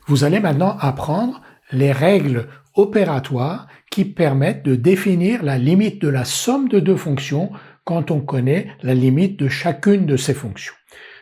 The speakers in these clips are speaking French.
Vous allez maintenant apprendre les règles opératoires qui permettent de définir la limite de la somme de deux fonctions quand on connaît la limite de chacune de ces fonctions.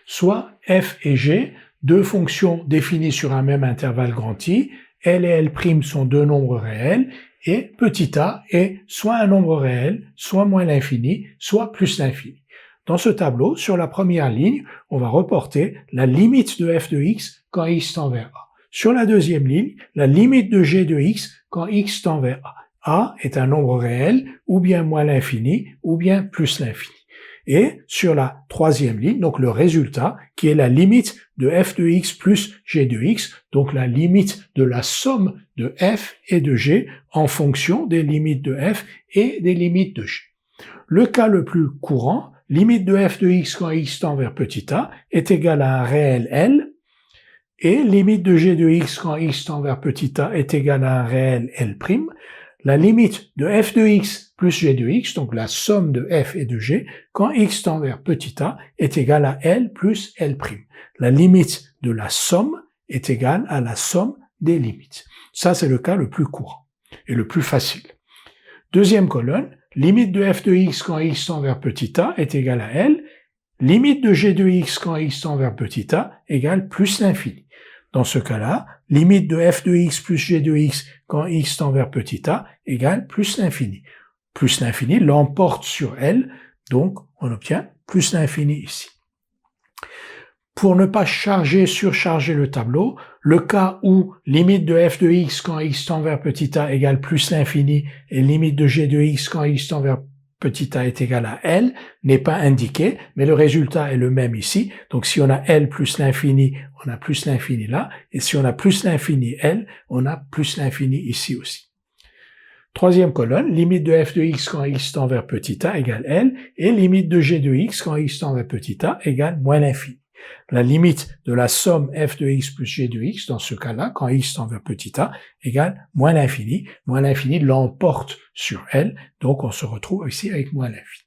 Soit f et g, deux fonctions définies sur un même intervalle grand I, L et L' sont deux nombres réels, et petit a est soit un nombre réel, soit moins l'infini, soit plus l'infini. Dans ce tableau, sur la première ligne, on va reporter la limite de f de x quand x tend vers a. Sur la deuxième ligne, la limite de g de x quand x tend vers a. A est un nombre réel, ou bien moins l'infini, ou bien plus l'infini. Et sur la troisième ligne, donc le résultat, qui est la limite de f de x plus g de x, donc la limite de la somme de f et de g en fonction des limites de f et des limites de g. Le cas le plus courant, limite de f de x quand x tend vers petit a est égal à un réel L, et limite de g de x quand x tend vers petit a est égal à un réel L'. La limite de f de x plus g de x, donc la somme de f et de g, quand x tend vers petit a, est égale à L plus L'. La limite de la somme est égale à la somme des limites. Ça, c'est le cas le plus courant et le plus facile. Deuxième colonne, limite de f de x quand x tend vers petit a est égale à L, limite de g de x quand x tend vers petit a égale plus l'infini. Dans ce cas-là, limite de f de x plus g de x quand x tend vers petit a égale plus l'infini. Plus l'infini l'emporte sur L, donc on obtient plus l'infini ici. Pour ne pas surcharger le tableau, le cas où limite de f de x quand x tend vers petit a égale plus l'infini et limite de g de x quand x tend vers petit a est égal à L n'est pas indiqué, mais le résultat est le même ici. Donc si on a L plus l'infini, on a plus l'infini là, et si on a plus l'infini L, on a plus l'infini ici aussi. Troisième colonne, limite de f de x quand x tend vers petit a égale L, et limite de g de x quand x tend vers petit a égale moins l'infini. La limite de la somme f de x plus g de x, dans ce cas-là, quand x tend vers petit a, égale moins l'infini. Moins l'infini l'emporte sur L, donc on se retrouve ici avec moins l'infini.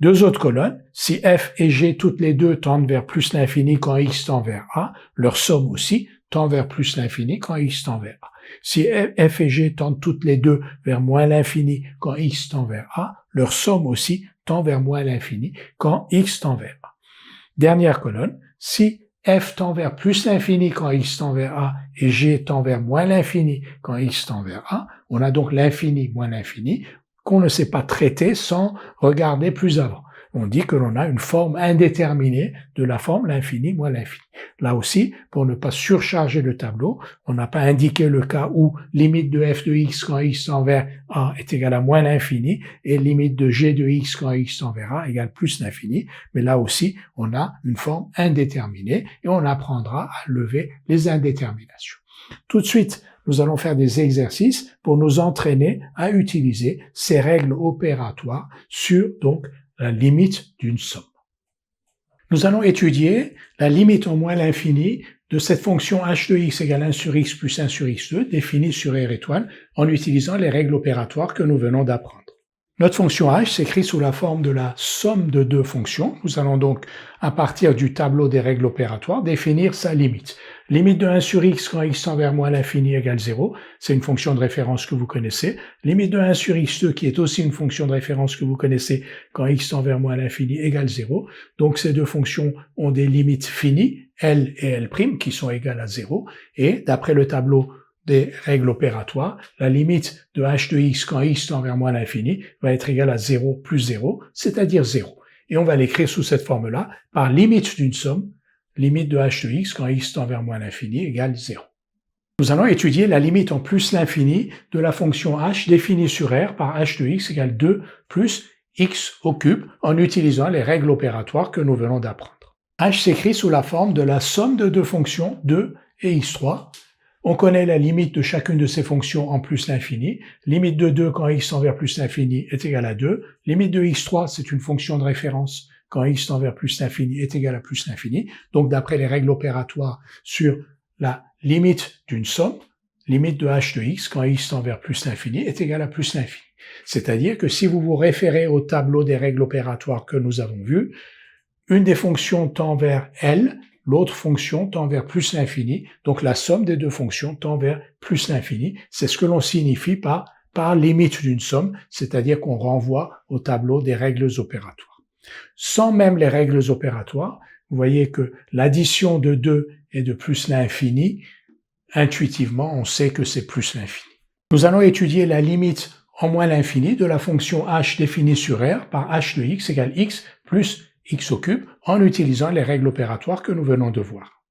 Deux autres colonnes, si f et g toutes les deux tendent vers plus l'infini quand x tend vers a, leur somme aussi tend vers plus l'infini quand x tend vers a. Si f et g tendent toutes les deux vers moins l'infini quand x tend vers a, leur somme aussi tend vers moins l'infini quand x tend vers a. Dernière colonne, si f tend vers plus l'infini quand x tend vers a et g tend vers moins l'infini quand x tend vers a, on a donc l'infini moins l'infini qu'on ne sait pas traiter sans regarder plus avant. On dit que l'on a une forme indéterminée de la forme l'infini moins l'infini. Là aussi, pour ne pas surcharger le tableau, on n'a pas indiqué le cas où limite de f de x quand x tend vers a est égale à moins l'infini et limite de g de x quand x tend vers a égale plus l'infini. Mais là aussi, on a une forme indéterminée et on apprendra à lever les indéterminations. Tout de suite, nous allons faire des exercices pour nous entraîner à utiliser ces règles opératoires sur donc la limite d'une somme. Nous allons étudier la limite en moins l'infini de cette fonction h de x égale 1 sur x plus 1 sur x2 définie sur R étoile en utilisant les règles opératoires que nous venons d'apprendre. Notre fonction h s'écrit sous la forme de la somme de deux fonctions. Nous allons donc, à partir du tableau des règles opératoires, définir sa limite. Limite de 1 sur x quand x tend vers moins l'infini égale 0, c'est une fonction de référence que vous connaissez. Limite de 1 sur x2 qui est aussi une fonction de référence que vous connaissez quand x tend vers moins l'infini égale 0. Donc ces deux fonctions ont des limites finies, L et L', qui sont égales à 0. Et d'après le tableau des règles opératoires, la limite de h de x quand x tend vers moins l'infini va être égale à 0 plus 0, c'est-à-dire 0. Et on va l'écrire sous cette forme-là par limite d'une somme, limite de h de x quand x tend vers moins l'infini égale 0. Nous allons étudier la limite en plus l'infini de la fonction h définie sur R par h de x égale 2 plus x au cube en utilisant les règles opératoires que nous venons d'apprendre. H s'écrit sous la forme de la somme de deux fonctions 2 et x3. On connaît la limite de chacune de ces fonctions en plus l'infini. Limite de 2 quand x tend vers plus l'infini est égale à 2. Limite de x3, c'est une fonction de référence quand x tend vers plus l'infini est égal à plus l'infini. Donc d'après les règles opératoires sur la limite d'une somme, limite de h de x quand x tend vers plus l'infini est égal à plus l'infini. C'est-à-dire que si vous vous référez au tableau des règles opératoires que nous avons vu, une des fonctions tend vers L, l'autre fonction tend vers plus l'infini, donc la somme des deux fonctions tend vers plus l'infini. C'est ce que l'on signifie par limite d'une somme, c'est-à-dire qu'on renvoie au tableau des règles opératoires. Sans même les règles opératoires, vous voyez que l'addition de 2 et de plus l'infini, intuitivement, on sait que c'est plus l'infini. Nous allons étudier la limite en moins l'infini de la fonction h définie sur R par h de x égale x plus x au cube en utilisant les règles opératoires que nous venons de voir.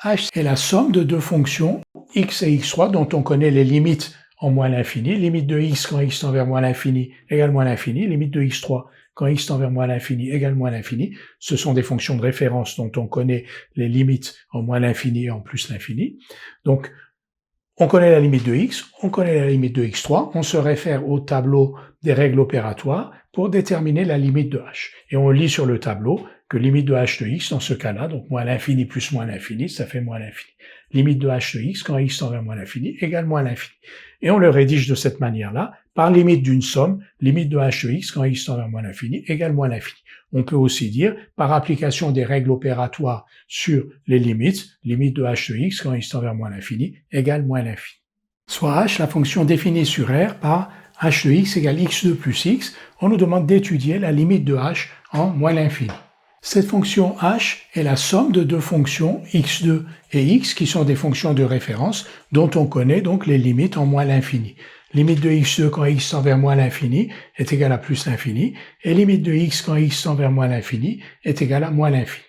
H est la somme de deux fonctions x et x3 dont on connaît les limites en moins l'infini, limite de x quand x tend vers moins l'infini égale moins l'infini, limite de x3 quand x tend vers moins l'infini égale moins l'infini. Ce sont des fonctions de référence dont on connaît les limites en moins l'infini et en plus l'infini. Donc, on connaît la limite de x, on connaît la limite de x3, on se réfère au tableau des règles opératoires pour déterminer la limite de h. Et on lit sur le tableau que limite de h de x dans ce cas-là, donc moins l'infini plus moins l'infini, ça fait moins l'infini. Limite de h de x quand x tend vers moins l'infini égale moins l'infini. Et on le rédige de cette manière-là, par limite d'une somme, limite de h de x quand x tend vers moins l'infini égale moins l'infini. On peut aussi dire, par application des règles opératoires sur les limites, limite de h de x quand x tend vers moins l'infini égale moins l'infini. Soit h, la fonction définie sur R par h de x égale x2 plus x, on nous demande d'étudier la limite de h en moins l'infini. Cette fonction h est la somme de deux fonctions x2 et x qui sont des fonctions de référence dont on connaît donc les limites en moins l'infini. Limite de x2 quand x tend vers moins l'infini est égale à plus l'infini et limite de x quand x tend vers moins l'infini est égale à moins l'infini.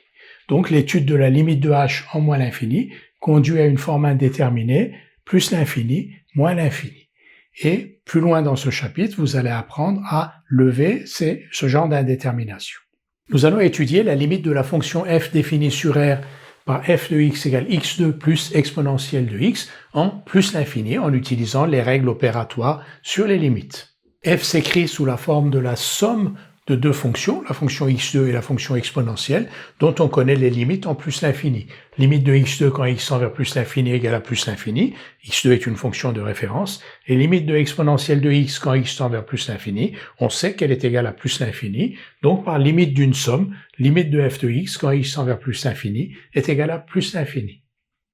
Donc l'étude de la limite de h en moins l'infini conduit à une forme indéterminée plus l'infini moins l'infini. Et plus loin dans ce chapitre, vous allez apprendre à lever ce genre d'indétermination. Nous allons étudier la limite de la fonction f définie sur R par f de x égale x2 plus exponentielle de x en plus l'infini en utilisant les règles opératoires sur les limites. F s'écrit sous la forme de la somme de deux fonctions, la fonction x2 et la fonction exponentielle, dont on connaît les limites en plus l'infini. Limite de x2 quand x tend vers plus l'infini égale à plus l'infini, x2 est une fonction de référence, et limite de exponentielle de x quand x tend vers plus l'infini, on sait qu'elle est égale à plus l'infini, donc par limite d'une somme, limite de f de x quand x tend vers plus l'infini est égale à plus l'infini.